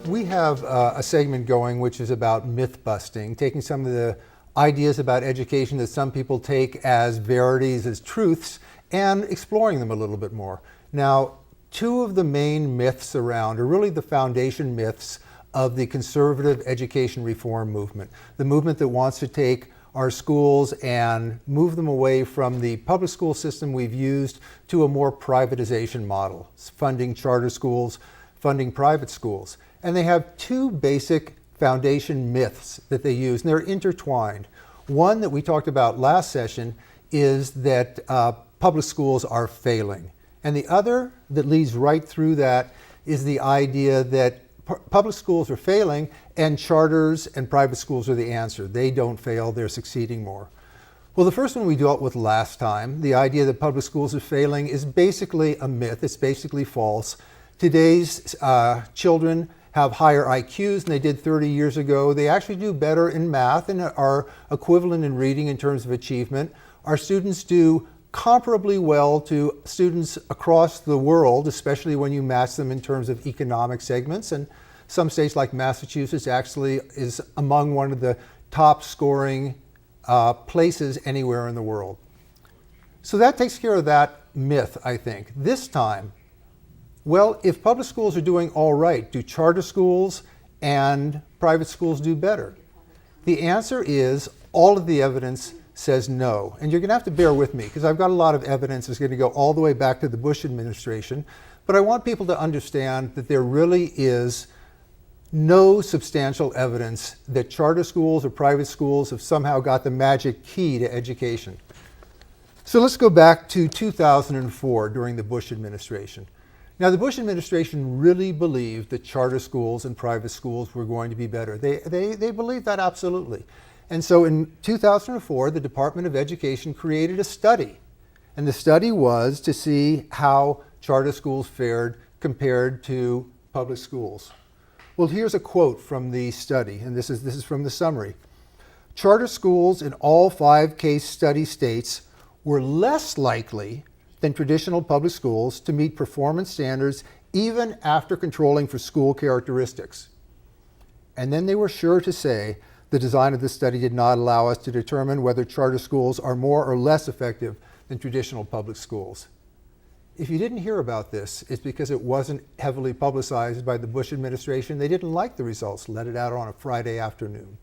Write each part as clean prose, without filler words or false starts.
We have a segment going which is about myth busting, taking some of the ideas about education that some people take as verities, as truths, and exploring them a little bit more. Now, two of the main myths around are really the foundation myths of the conservative education reform movement, the movement that wants to take our schools and move them away from the public school system we've used to a more privatization model, funding charter schools, funding private schools. And they have two basic foundation myths that they use, and they're intertwined. One that we talked about last session is that public schools are failing. And the other that leads right through that is the idea that public schools are failing and charters and private schools are the answer. They don't fail, they're succeeding more. Well, the first one we dealt with last time, the idea that public schools are failing, is basically a myth. It's basically false. Today's children have higher IQs than they did 30 years ago. They actually do better in math and are equivalent in reading in terms of achievement. Our students do comparably well to students across the world, especially when you match them in terms of economic segments. And some states like Massachusetts actually is among one of the top scoring places anywhere in the world. So that takes care of that myth, I think. This time, well, if public schools are doing all right, do charter schools and private schools do better? The answer is all of the evidence says no. And you're going to have to bear with me because I've got a lot of evidence that's going to go all the way back to the Bush administration. But I want people to understand that there really is no substantial evidence that charter schools or private schools have somehow got the magic key to education. So let's go back to 2004 during the Bush administration. Now, the Bush administration really believed that charter schools and private schools were going to be better. They believed that absolutely. And so in 2004, the Department of Education created a study. And the study was to see how charter schools fared compared to public schools. Well, here's a quote from the study, and this is from the summary. Charter schools in all 5 case study states were less likely than traditional public schools to meet performance standards even after controlling for school characteristics. And then they were sure to say the design of this study did not allow us to determine whether charter schools are more or less effective than traditional public schools. If you didn't hear about this, it's because it wasn't heavily publicized by the Bush administration. They didn't like the results, let it out on a Friday afternoon.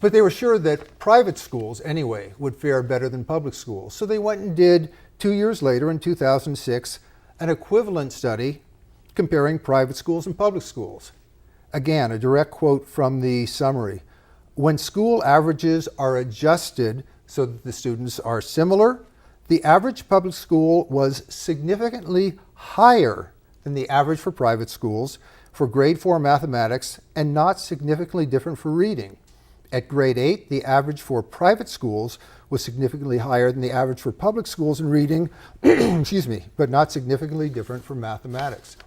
But they were sure that private schools, anyway, would fare better than public schools. So they went and did, 2 years later, in 2006, an equivalent study comparing private schools and public schools. Again, a direct quote from the summary. When school averages are adjusted so that the students are similar, the average public school was significantly higher than the average for private schools for grade 4 mathematics and not significantly different for reading. At grade 8, the average for private schools was significantly higher than the average for public schools in reading, but not significantly different for mathematics.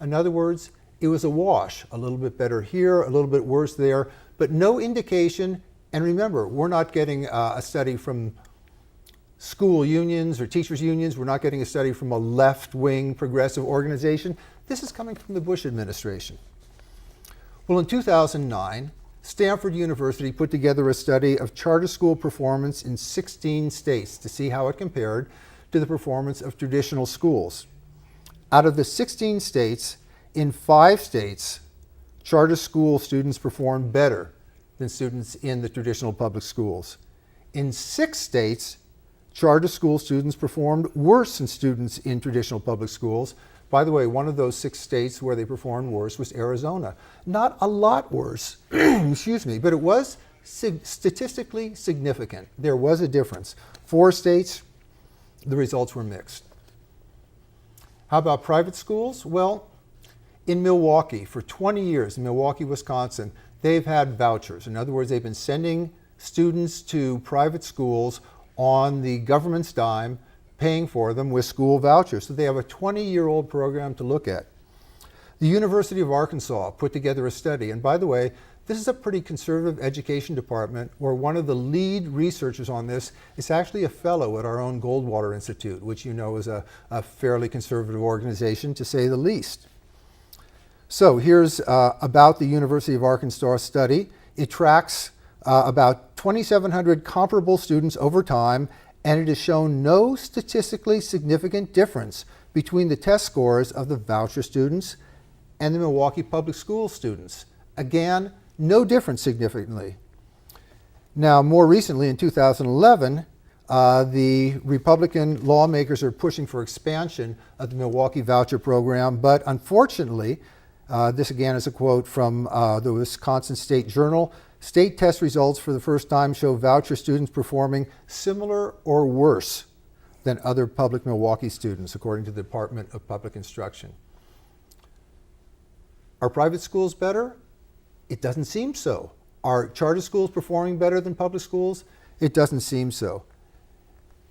In other words, it was a wash, a little bit better here, a little bit worse there, but no indication. And remember, we're not getting a study from school unions or teachers unions. We're not getting a study from a left-wing progressive organization. This is coming from the Bush administration. Well, in 2009, Stanford University put together a study of charter school performance in 16 states to see how it compared to the performance of traditional schools. Out of the 16 states, in 5 states, charter school students performed better than students in the traditional public schools. In 6 states, charter school students performed worse than students in traditional public schools. By the way, one of those 6 states where they performed worse was Arizona. Not a lot worse, but it was statistically significant. There was a difference. 4 states, the results were mixed. How about private schools? Well, in Milwaukee, for 20 years, in Milwaukee, Wisconsin, they've had vouchers. In other words, they've been sending students to private schools on the government's dime, paying for them with school vouchers. So they have a 20-year-old program to look at. The University of Arkansas put together a study, and by the way, this is a pretty conservative education department where one of the lead researchers on this is actually a fellow at our own Goldwater Institute, which you know is a fairly conservative organization, to say the least. So here's about the University of Arkansas study. It tracks about 2,700 comparable students over time, and it has shown no statistically significant difference between the test scores of the voucher students and the Milwaukee Public Schools students. Again, no difference significantly. Now, more recently, in 2011, the Republican lawmakers are pushing for expansion of the Milwaukee voucher program, but unfortunately, this again is a quote from the Wisconsin State Journal, state test results for the first time show voucher students performing similar or worse than other public Milwaukee students, according to the Department of Public Instruction. Are private schools better? It doesn't seem so. Are charter schools performing better than public schools? It doesn't seem so.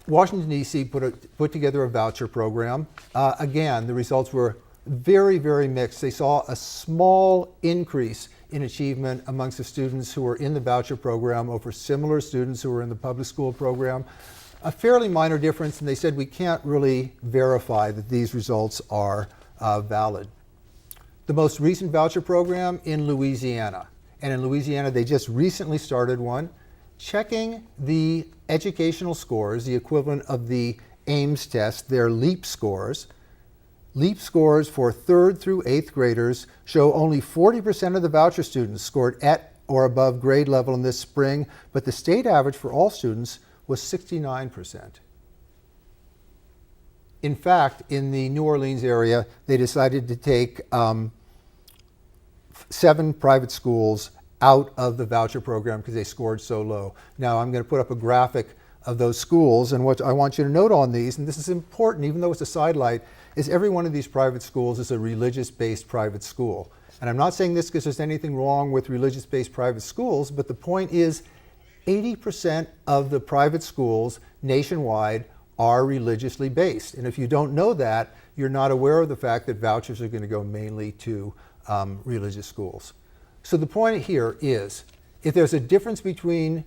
Washington, D.C. put together a voucher program. Again, the results were very, very mixed. They saw a small increase in achievement amongst the students who were in the voucher program over similar students who were in the public school program. A fairly minor difference, and they said we can't really verify that these results are valid. The most recent voucher program in Louisiana. And in Louisiana, they just recently started one, checking the educational scores, the equivalent of the Ames test, their LEAP scores. LEAP scores for 3rd through 8th graders show only 40% of the voucher students scored at or above grade level in this spring, but the state average for all students was 69%. In fact, in the New Orleans area, they decided to take 7 private schools out of the voucher program because they scored so low. Now I'm going to put up a graphic of those schools, and what I want you to note on these, and this is important even though it's a sidelight, is every one of these private schools is a religious-based private school. And I'm not saying this because there's anything wrong with religious-based private schools, but the point is 80% of the private schools nationwide are religiously based. And if you don't know that, you're not aware of the fact that vouchers are going to go mainly to religious schools. So the point here is, if there's a difference between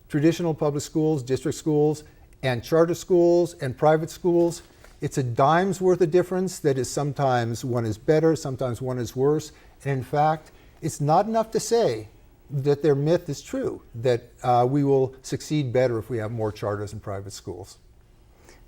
traditional public schools, district schools, and charter schools and private schools, it's a dime's worth of difference that is sometimes one is better, sometimes one is worse. And in fact, it's not enough to say that their myth is true, that we will succeed better if we have more charters and private schools.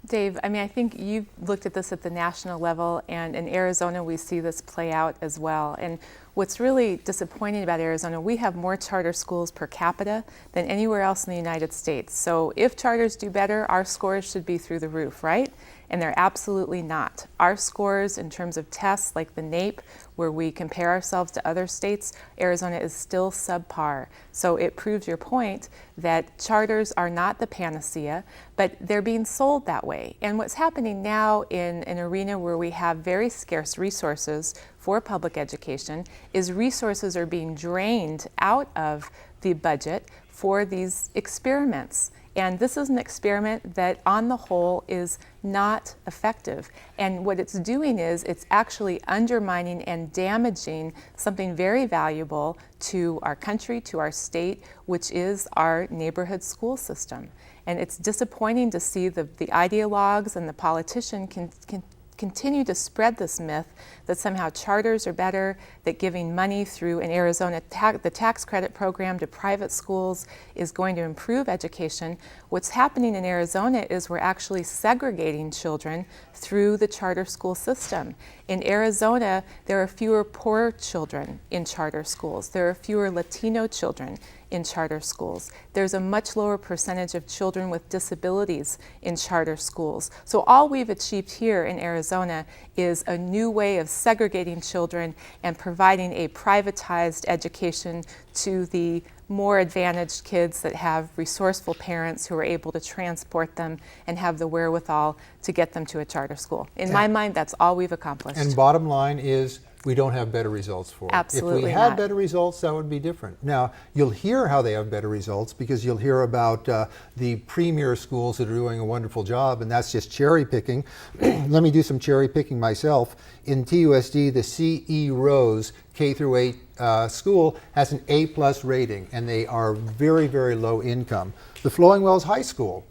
Dave, I mean, I think you've looked at this at the national level, and in Arizona we see this play out as well. And what's really disappointing about Arizona, we have more charter schools per capita than anywhere else in the United States. So if charters do better, our scores should be through the roof, right? And they're absolutely not. Our scores in terms of tests like the NAEP, where we compare ourselves to other states, Arizona is still subpar. So it proves your point that charters are not the panacea, but they're being sold that way. And what's happening now in an arena where we have very scarce resources for public education is resources are being drained out of the budget for these experiments. And this is an experiment that on the whole is not effective. And what it's doing is it's actually undermining and damaging something very valuable to our country, to our state, which is our neighborhood school system. And it's disappointing to see the ideologues and the politician can continue to spread this myth that somehow charters are better, that giving money through in Arizona, the tax credit program to private schools is going to improve education. What's happening in Arizona is we're actually segregating children through the charter school system. In Arizona, there are fewer poor children in charter schools. There are fewer Latino children in charter schools. There's a much lower percentage of children with disabilities in charter schools. So all we've achieved here in Arizona is a new way of segregating children and providing a privatized education to the more advantaged kids that have resourceful parents who are able to transport them and have the wherewithal to get them to a charter school. In my mind, that's all we've accomplished. And bottom line is, we don't have better results for it. Absolutely If we had not. better results, that would be different. Now, you'll hear how they have better results because you'll hear about the premier schools that are doing a wonderful job, and that's just cherry picking. Let me do some cherry picking myself. In TUSD, the CE Rose K through 8 school has an A+ rating, and they are very, very low income. The Flowing Wells High School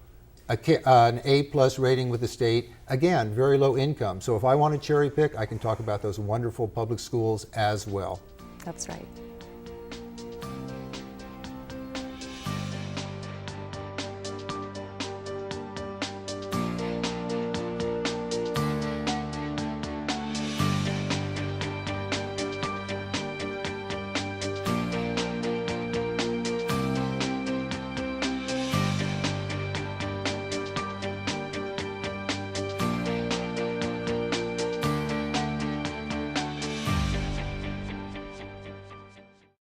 an A+ rating with the state. Again, very low income. So if I want to cherry pick, I can talk about those wonderful public schools as well. That's right.